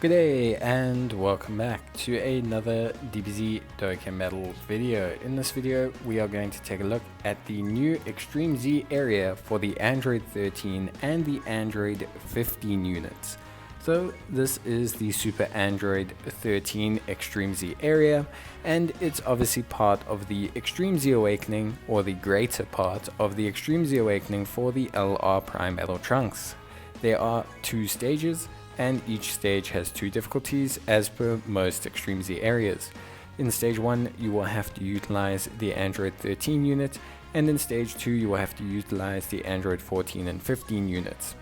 G'day and welcome back to another Dbz Dokkan Metal video. In this video we are going to take a look at the new Extreme Z area for the Android 13 and the Android 15 units. So this is the Super Android 13 Extreme Z area, and it's obviously part of the Extreme Z Awakening, or the greater part of the Extreme Z Awakening for the LR Prime Metal Trunks. There are two stages, and each stage has two difficulties as per most Extreme Z areas. In stage 1 you will have to utilize the Android 13 unit, and in stage 2 you will have to utilize the Android 14 and 15 units.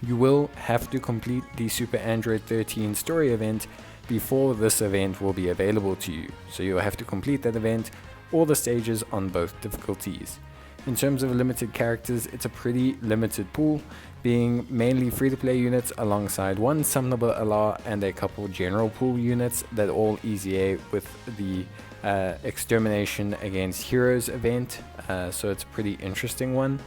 You will have to complete the Super Android 13 story event before this event will be available to you, so you will have to complete that event, all the stages on both difficulties. In terms of limited characters, it's a pretty limited pool, being mainly free-to-play units alongside one summonable LR and a couple general pool units that all EZA with the Extermination Against Heroes event, so it's a pretty interesting one.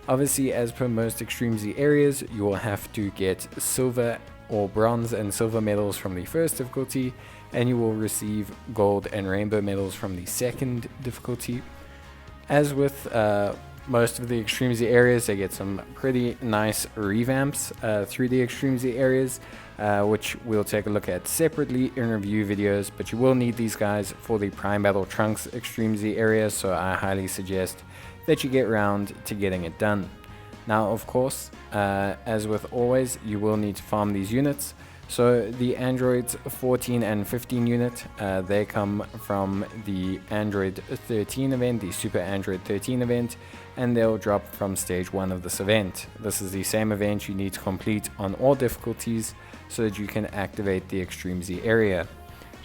Obviously, as per most Extreme Z areas, you will have to get silver or bronze and silver medals from the first difficulty, and you will receive gold and rainbow medals from the second difficulty. As with most of the Extreme Z areas, they get some pretty nice revamps through the Extreme Z areas, which we'll take a look at separately in review videos, but you will need these guys for the Prime Battle Trunks Extreme Z area, so I highly suggest that you get round to getting it done. Now, of course, as with always, you will need to farm these units. So the Androids 14 and 15 unit, they come from the Android 13 event, the Super Android 13 event, and they'll drop from stage 1 of this event. This is the same event you need to complete on all difficulties so that you can activate the Extreme Z area.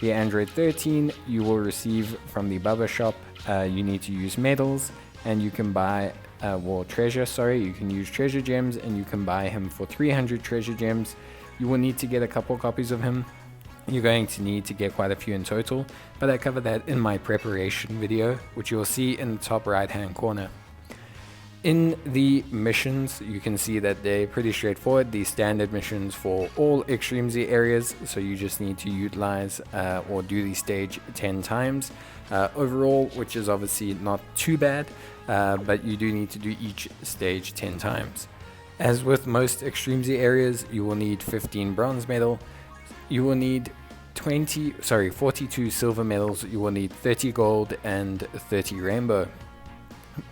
The Android 13 you will receive from the Bubba shop. You need to use medals, and you can buy you can use treasure gems, and you can buy him for 300 treasure gems. You will need to get a couple copies of him. You're going to need to get quite a few in total, but I cover that in my preparation video, which you'll see in the top right hand corner. In the missions, you can see that they're pretty straightforward, the standard missions for all Extreme Z areas, so you just need to utilize or do the stage 10 times overall, which is obviously not too bad, but you do need to do each stage 10 times. As with most Extreme Z areas, you will need 15 bronze medal, you will need 42 silver medals, you will need 30 gold and 30 rainbow.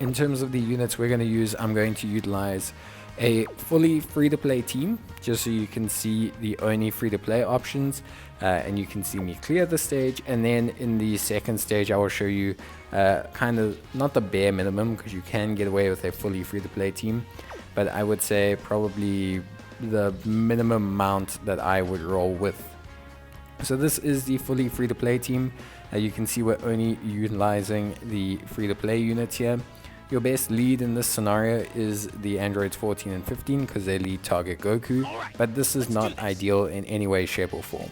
In terms of the units we're going to use, I'm going to utilize a fully free-to-play team, just so you can see the only free-to-play options, and you can see me clear the stage. And then in the second stage I will show you kind of not the bare minimum, because you can get away with a fully free-to-play team, but I would say probably the minimum amount that I would roll with. So this is the fully free-to-play team. You can see we're only utilizing the free-to-play units here. Your best lead in this scenario is the Androids 14 and 15, because they lead target Goku, but this is not ideal in any way, shape or form.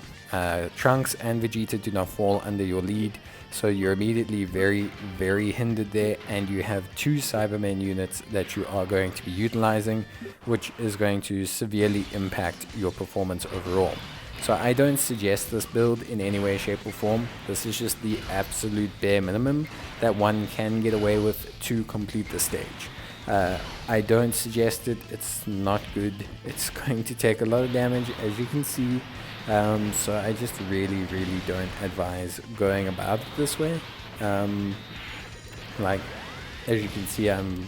Trunks and Vegeta do not fall under your lead, so you're immediately very hindered there, and you have two Cybermen units that you are going to be utilizing, which is going to severely impact your performance overall. So I don't suggest this build in any way, shape or form. This is just the absolute bare minimum that one can get away with to complete the stage. I don't suggest it, it's not good. It's going to take a lot of damage, as you can see. So I just really don't advise going about it this way. Like, as you can see, I'm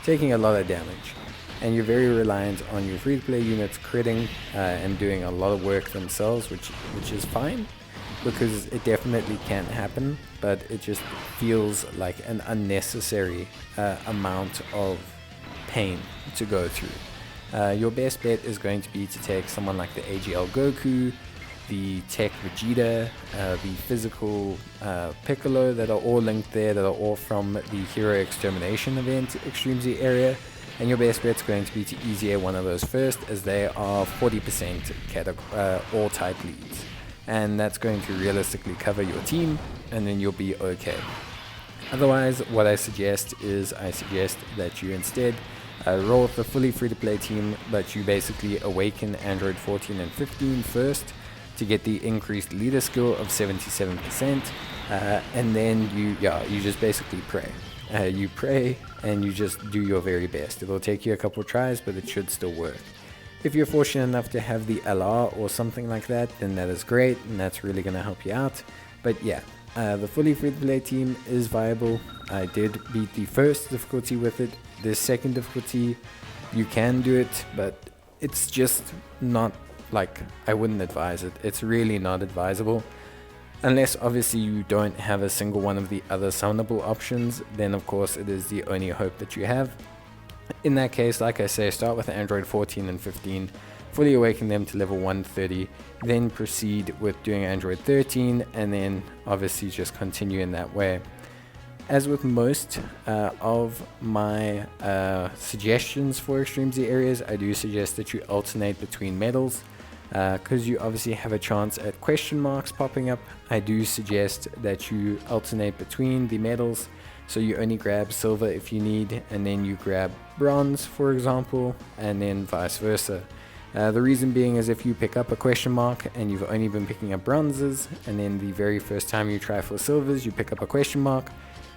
taking a lot of damage, and you're very reliant on your free-to-play units critting and doing a lot of work themselves, which is fine, because it definitely can happen, but it just feels like an unnecessary amount of pain to go through. Your best bet is going to be to take someone like the AGL Goku, the Tech Vegeta, the physical Piccolo, that are all linked there, that are all from the Hero Extermination event Extreme Z area. And your best bet's going to be to EZA one of those first, as they are 40% all type leads, and that's going to realistically cover your team, and then you'll be okay. Otherwise, what I suggest that you instead roll with the fully free-to-play team, but you basically awaken Android 14 and 15 first to get the increased leader skill of 77%, and then you just basically pray. You pray and you just do your very best. It'll take you a couple tries, but it should still work. If you're fortunate enough to have the LR or something like that, then that is great, and that's really going to help you out. But yeah, the fully free-to-play team is viable. I did beat the first difficulty with it. The second difficulty, you can do it, but it's just not, like, I wouldn't advise it. It's really not advisable. Unless obviously you don't have a single one of the other summonable options, then of course it is the only hope that you have. In that case, like I say, start with Android 14 and 15, fully awaken them to level 130, then proceed with doing Android 13, and then obviously just continue in that way. As with most of my suggestions for Extreme Z areas, I do suggest that you alternate between medals, because you obviously have a chance at question marks popping up. I do suggest that you alternate between the medals, so you only grab silver if you need, and then you grab bronze, for example, and then vice versa. The reason being is if you pick up a question mark and you've only been picking up bronzes, and then the very first time you try for silvers you pick up a question mark,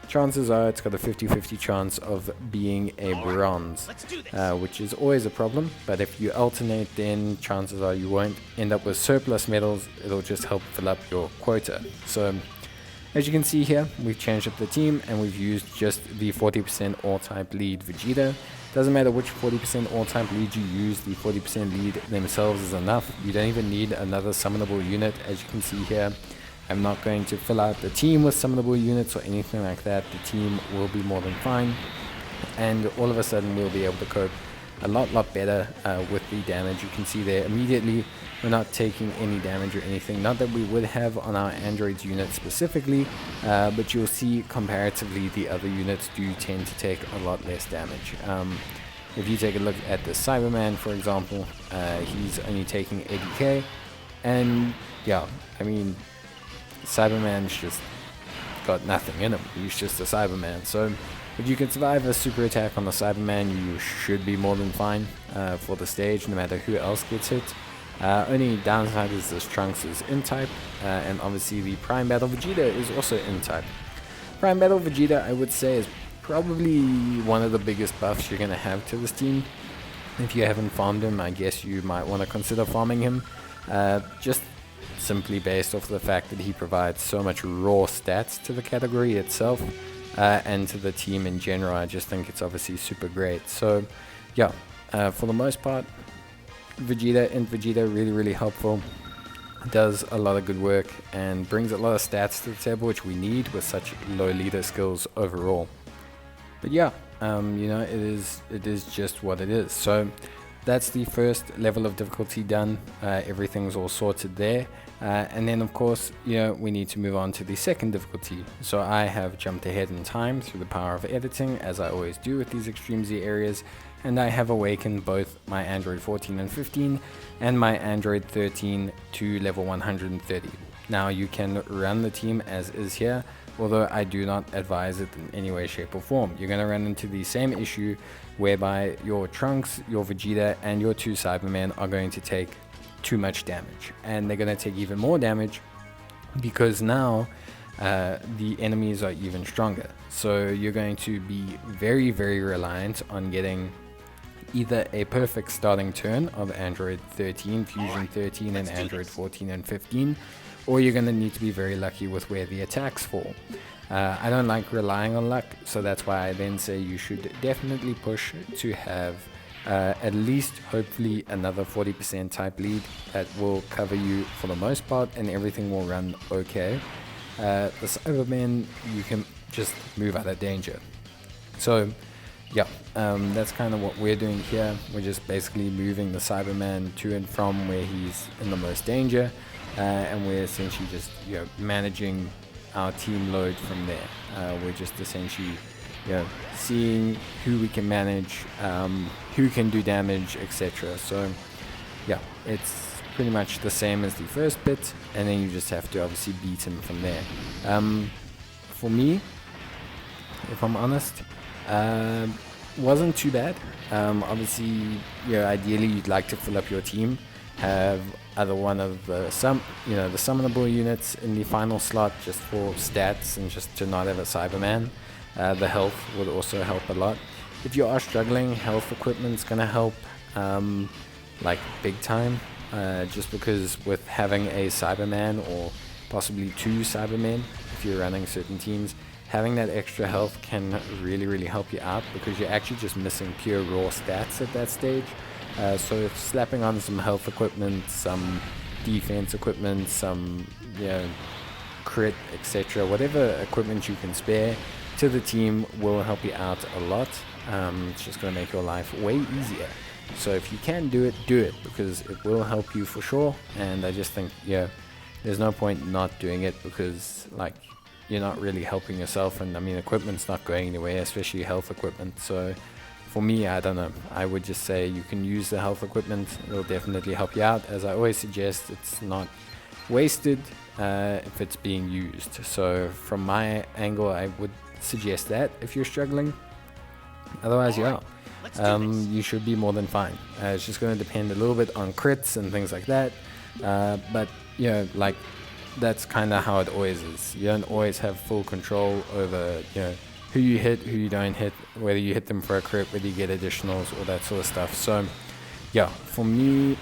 chances are it's got a 50-50 chance of being a bronze, which is always a problem. But if you alternate, then chances are you won't end up with surplus medals. It'll just help fill up your quota. So as you can see here, we've changed up the team and we've used just the 40% all-type lead Vegeta. Doesn't matter which 40% all-type lead you use, the 40% lead themselves is enough. You don't even need another summonable unit. As you can see here, I'm not going to fill out the team with summonable units or anything like that. The team will be more than fine, and all of a sudden we'll be able to cope a lot better with the damage. You can see there immediately we're not taking any damage or anything, not that we would have on our Android's unit specifically, but you'll see comparatively the other units do tend to take a lot less damage. If you take a look at the Cyberman, for example, he's only taking 80k, and yeah, I mean, Cyberman's just got nothing in him. He's just a Cyberman. So if you can survive a super attack on the Cyberman, you should be more than fine for the stage, no matter who else gets hit. Only downside is this Trunks is in-type, and obviously the Prime Battle Vegeta is also in-type. Prime Battle Vegeta, I would say, is probably one of the biggest buffs you're going to have to this team. If you haven't farmed him, I guess you might want to consider farming him, just simply based off the fact that he provides so much raw stats to the category itself, and to the team in general. I just think it's obviously super great. So yeah, for the most part, Vegeta really helpful, does a lot of good work and brings a lot of stats to the table, which we need with such low leader skills overall. But yeah, you know, it is just what it is. So that's the first level of difficulty done. Everything's all sorted there, and then of course, you know, we need to move on to the second difficulty. So I have jumped ahead in time through the power of editing, as I always do with these Extreme Z areas, and I have awakened both my Android 14 and 15 and my Android 13 to level 130. Now you can run the team as is here, although I do not advise it in any way, shape or form. You're going to run into the same issue whereby your Trunks, your Vegeta and your two Cybermen are going to take too much damage, and they're going to take even more damage because now the enemies are even stronger. So you're going to be very reliant on getting either a perfect starting turn of Android 13, Fusion 13 and Android 14 and 15, or you're going to need to be very lucky with where the attacks fall. I don't like relying on luck, so that's why I then say you should definitely push to have at least hopefully another 40% type lead that will cover you for the most part, and everything will run okay. The Cybermen, you can just move out of danger. So yeah, that's kind of what we're doing here. We're just basically moving the Cyberman to and from where he's in the most danger, and we're essentially just, you know, managing our team load from there. We're just essentially, you know, seeing who we can manage, who can do damage, etc. So yeah, it's pretty much the same as the first bit, and then you just have to obviously beat him from there. For me, if I'm honest, wasn't too bad. Obviously, ideally you'd like to fill up your team, have either one of the the summonable units in the final slot just for stats and just to not have a Cyberman. The health would also help a lot. If you are struggling, health equipment's gonna help like big time. Just because with having a Cyberman or possibly 2 Cybermen, if you're running certain teams, having that extra health can really help you out, because you're actually just missing pure raw stats at that stage. So if slapping on some health equipment, some defense equipment, some crit, etc., whatever equipment you can spare to the team will help you out a lot. It's just going to make your life way easier. So if you can do it, because it will help you for sure. And I just think there's no point not doing it, because like you're not really helping yourself, and I mean equipment's not going anywhere, especially health equipment. So for me, I don't know, I would just say you can use the health equipment. It'll definitely help you out. As I always suggest, it's not wasted if it's being used. So from my angle, I would suggest that if you're struggling. Otherwise, you should be more than fine. It's just going to depend a little bit on crits and things like that. But like that's kind of how it always is. You don't always have full control over who you hit, who you don't hit, whether you hit them for a crit, whether you get additionals, all that sort of stuff. So for me,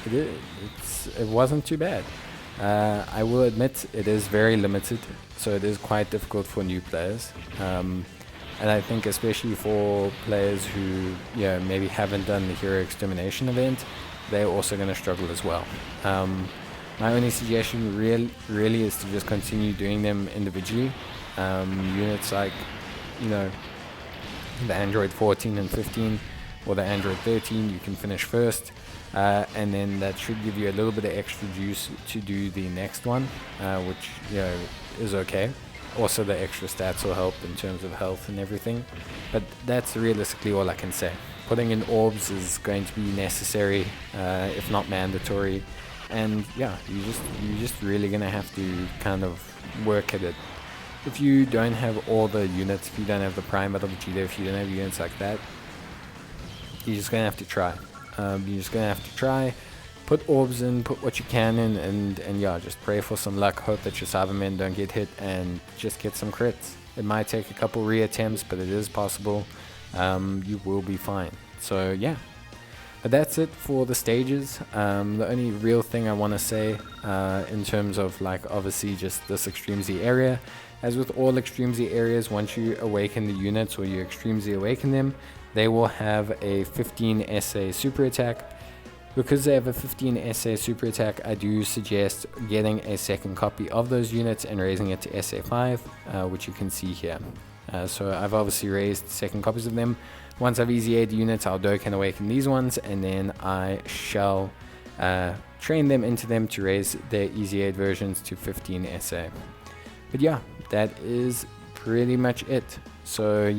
it wasn't too bad. I will admit it is very limited, so it is quite difficult for new players. And I think especially for players who maybe haven't done the Hero Extermination event, they're also going to struggle as well. My only suggestion really is to just continue doing them individually. Units like the Android 14 and 15 or the Android 13, you can finish first, and then that should give you a little bit of extra juice to do the next one, which is okay. Also the extra stats will help in terms of health and everything, but that's realistically all I can say. Putting in orbs is going to be necessary, if not mandatory, and you're just really gonna have to kind of work at it. If you don't have all the units, if you don't have the Prime Battle Vegeta, if you don't have units like that, you're just gonna have to try. Put orbs in, put what you can in, and just pray for some luck. Hope that your Cybermen don't get hit, and just get some crits. It might take a couple re-attempts, but it is possible. You will be fine. So but that's it for the stages. The only real thing I want to say in terms of like obviously just this Extreme Z area, as with all Extreme Z areas, once you awaken the units or you Extreme Z awaken them, they will have a 15 SA super attack. Because they have a 15 SA super attack, I do suggest getting a second copy of those units and raising it to SA 5, which you can see here. So I've obviously raised second copies of them. Once I've Easy Aid that I'll Dokkan awaken these ones, and then I shall train them into them to raise their Easy Aid versions to 15 SA. But that is pretty much it. So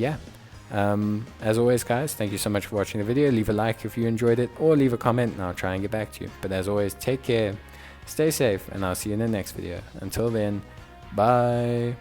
as always guys, thank you so much for watching the video. Leave a like if you enjoyed it, or leave a comment and I'll try and get back to you. But as always, take care, stay safe, and I'll see you in the next video. Until then, bye.